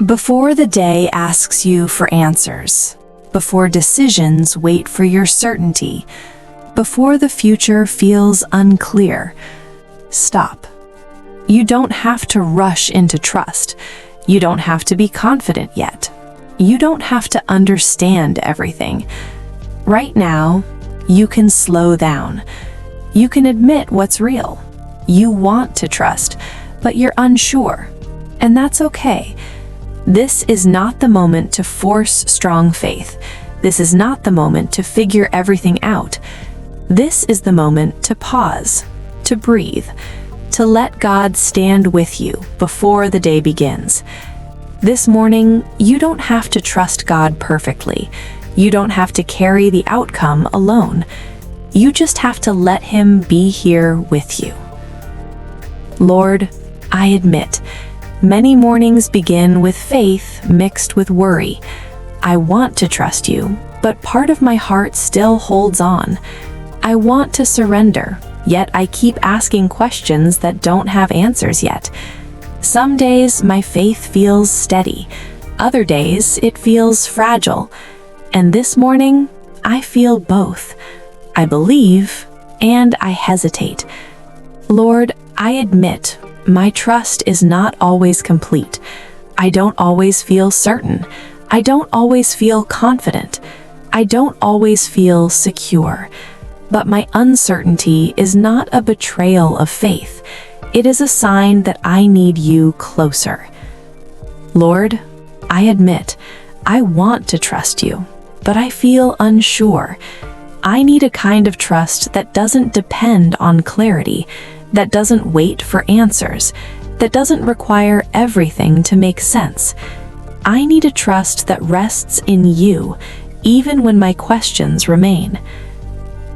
Before the day asks you for answers, before decisions wait for your certainty, before the future feels unclear, stop. You don't have to rush into trust. You don't have to be confident yet. You don't have to understand everything. Right now, you can slow down. You can admit what's real. You want to trust, but you're unsure. And that's okay. This is not the moment to force strong faith. This is not the moment to figure everything out. This is the moment to pause, to breathe, to let God stand with you before the day begins. This morning, you don't have to trust God perfectly. You don't have to carry the outcome alone. You just have to let Him be here with you. Lord, I admit, many mornings begin with faith mixed with worry. I want to trust you, but part of my heart still holds on. I want to surrender, yet I keep asking questions that don't have answers yet. Some days my faith feels steady. Other days it feels fragile. And this morning, I feel both. I believe and I hesitate. Lord, I admit my trust is not always complete. I don't always feel certain. I don't always feel confident. I don't always feel secure. But my uncertainty is not a betrayal of faith. It is a sign that I need you closer. Lord, I admit I want to trust you, but I feel unsure. I need a kind of trust that doesn't depend on clarity, that doesn't wait for answers, that doesn't require everything to make sense. I need a trust that rests in you, even when my questions remain.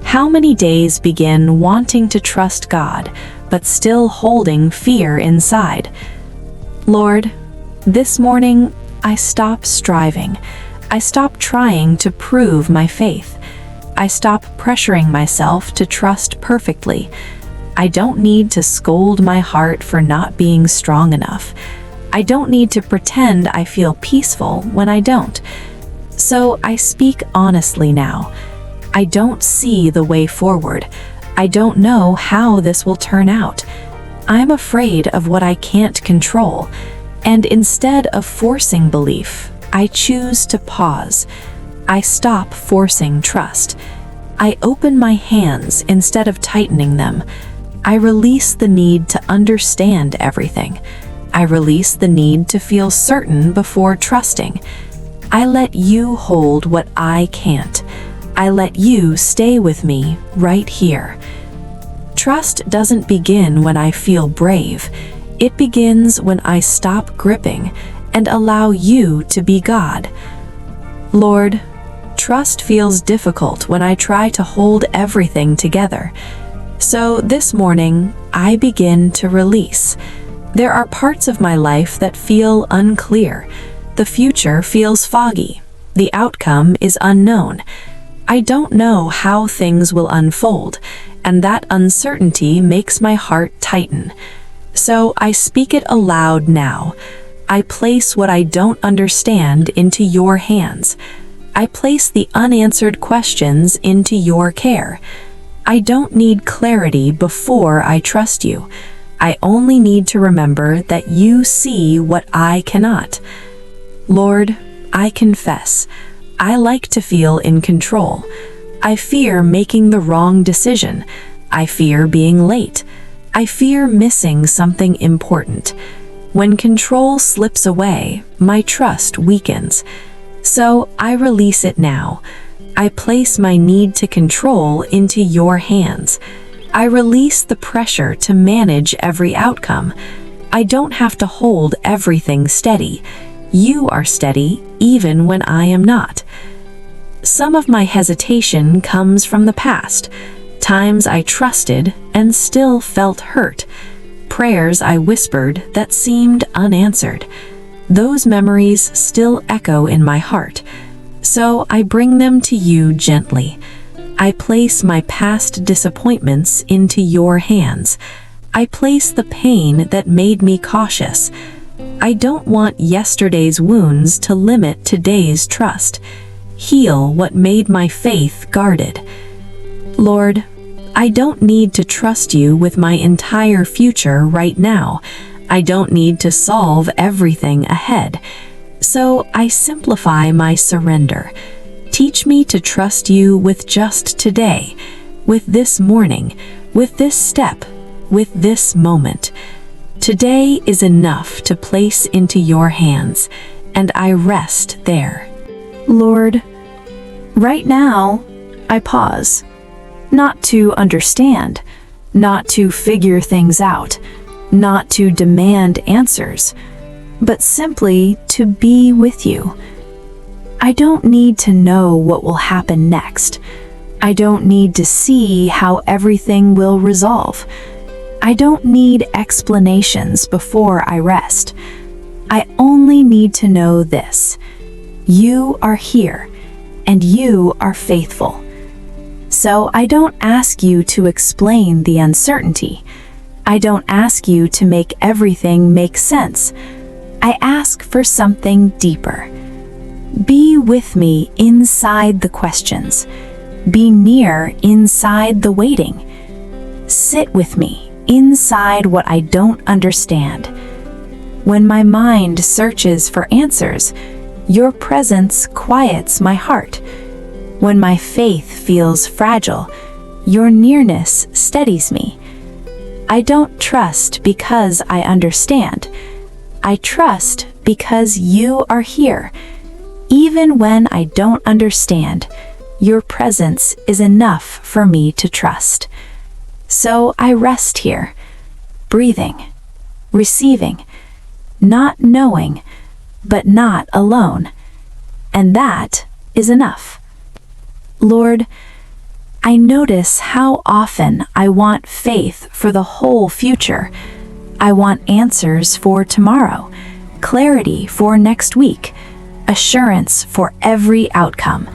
How many days begin wanting to trust God, but still holding fear inside? Lord, this morning, I stop striving. I stop trying to prove my faith. I stop pressuring myself to trust perfectly. I don't need to scold my heart for not being strong enough. I don't need to pretend I feel peaceful when I don't. So I speak honestly now. I don't see the way forward. I don't know how this will turn out. I'm afraid of what I can't control. And instead of forcing belief, I choose to pause. I stop forcing trust. I open my hands instead of tightening them. I release the need to understand everything. I release the need to feel certain before trusting. I let you hold what I can't. I let you stay with me right here. Trust doesn't begin when I feel brave. It begins when I stop gripping and allow you to be God. Lord, trust feels difficult when I try to hold everything together. So this morning, I begin to release. There are parts of my life that feel unclear. The future feels foggy. The outcome is unknown. I don't know how things will unfold, and that uncertainty makes my heart tighten. So I speak it aloud now. I place what I don't understand into your hands. I place the unanswered questions into your care. I don't need clarity before I trust you. I only need to remember that you see what I cannot. Lord, I confess, I like to feel in control. I fear making the wrong decision. I fear being late. I fear missing something important. When control slips away, my trust weakens. So I release it now. I place my need to control into your hands. I release the pressure to manage every outcome. I don't have to hold everything steady. You are steady even when I am not. Some of my hesitation comes from the past, times I trusted and still felt hurt, prayers I whispered that seemed unanswered. Those memories still echo in my heart, so I bring them to you gently. I place my past disappointments into your hands. I place the pain that made me cautious. I don't want yesterday's wounds to limit today's trust. Heal what made my faith guarded. Lord, I don't need to trust you with my entire future right now. I don't need to solve everything ahead. So I simplify my surrender. Teach me to trust you with just today, with this morning, with this step, with this moment. Today is enough to place into your hands, and I rest there. Lord, right now, I pause. Not to understand, not to figure things out, not to demand answers, but simply to be with you. I don't need to know what will happen next. I don't need to see how everything will resolve. I don't need explanations before I rest. I only need to know this: you are here, and you are faithful. So I don't ask you to explain the uncertainty. I don't ask you to make everything make sense. I ask for something deeper. Be with me inside the questions. Be near inside the waiting. Sit with me inside what I don't understand. When my mind searches for answers, your presence quiets my heart. When my faith feels fragile, your nearness steadies me. I don't trust because I understand. I trust because you are here. Even when I don't understand, your presence is enough for me to trust. So I rest here, breathing, receiving, not knowing, but not alone. And that is enough. Lord, I notice how often I want faith for the whole future. I want answers for tomorrow, clarity for next week, assurance for every outcome.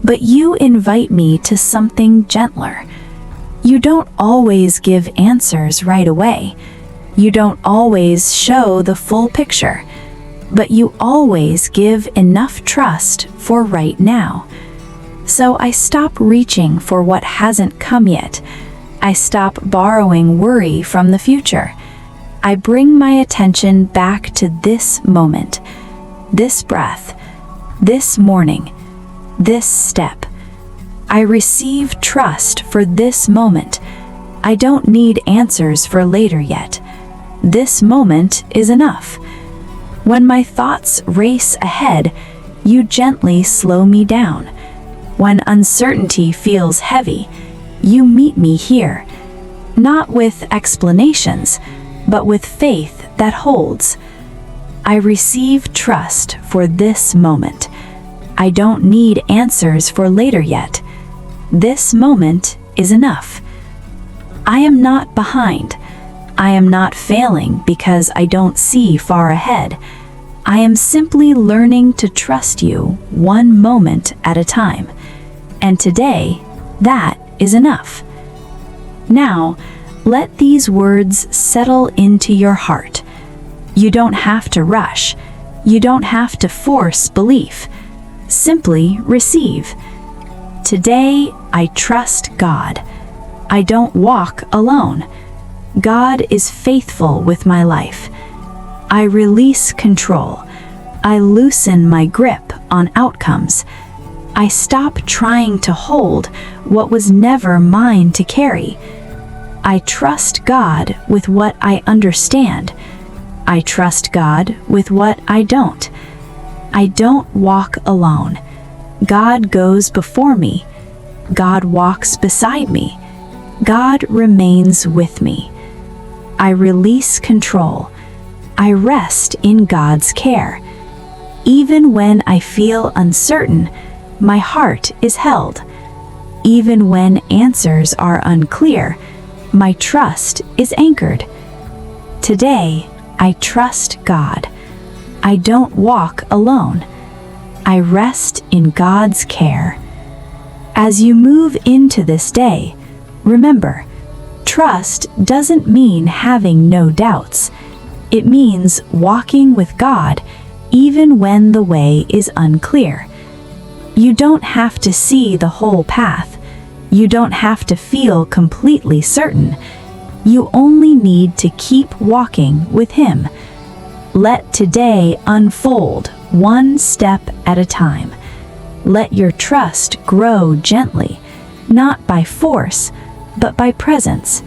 But you invite me to something gentler. You don't always give answers right away. You don't always show the full picture, but you always give enough trust for right now. So I stop reaching for what hasn't come yet. I stop borrowing worry from the future. I bring my attention back to this moment, this breath, this morning, this step. I receive trust for this moment. I don't need answers for later yet. This moment is enough. When my thoughts race ahead, you gently slow me down. When uncertainty feels heavy, you meet me here, not with explanations, but with faith that holds. I receive trust for this moment. I don't need answers for later yet. This moment is enough. I am not behind. I am not failing because I don't see far ahead. I am simply learning to trust you one moment at a time. And today, that is enough. Now, let these words settle into your heart. You don't have to rush. You don't have to force belief. Simply receive. Today, I trust God. I don't walk alone. God is faithful with my life. I release control. I loosen my grip on outcomes. I stop trying to hold what was never mine to carry. I trust God with what I understand. I trust God with what I don't. I don't walk alone. God goes before me. God walks beside me. God remains with me. I release control. I rest in God's care. Even when I feel uncertain, my heart is held. Even when answers are unclear, my trust is anchored. Today, I trust God. I don't walk alone. I rest in God's care. As you move into this day, remember, trust doesn't mean having no doubts. It means walking with God even when the way is unclear. You don't have to see the whole path. You don't have to feel completely certain. You only need to keep walking with Him. Let today unfold one step at a time. Let your trust grow gently, not by force, but by presence.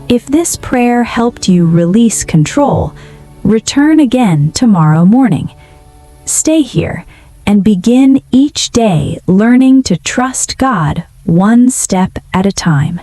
If this prayer helped you release control, return again tomorrow morning. Stay here and begin each day learning to trust God one step at a time.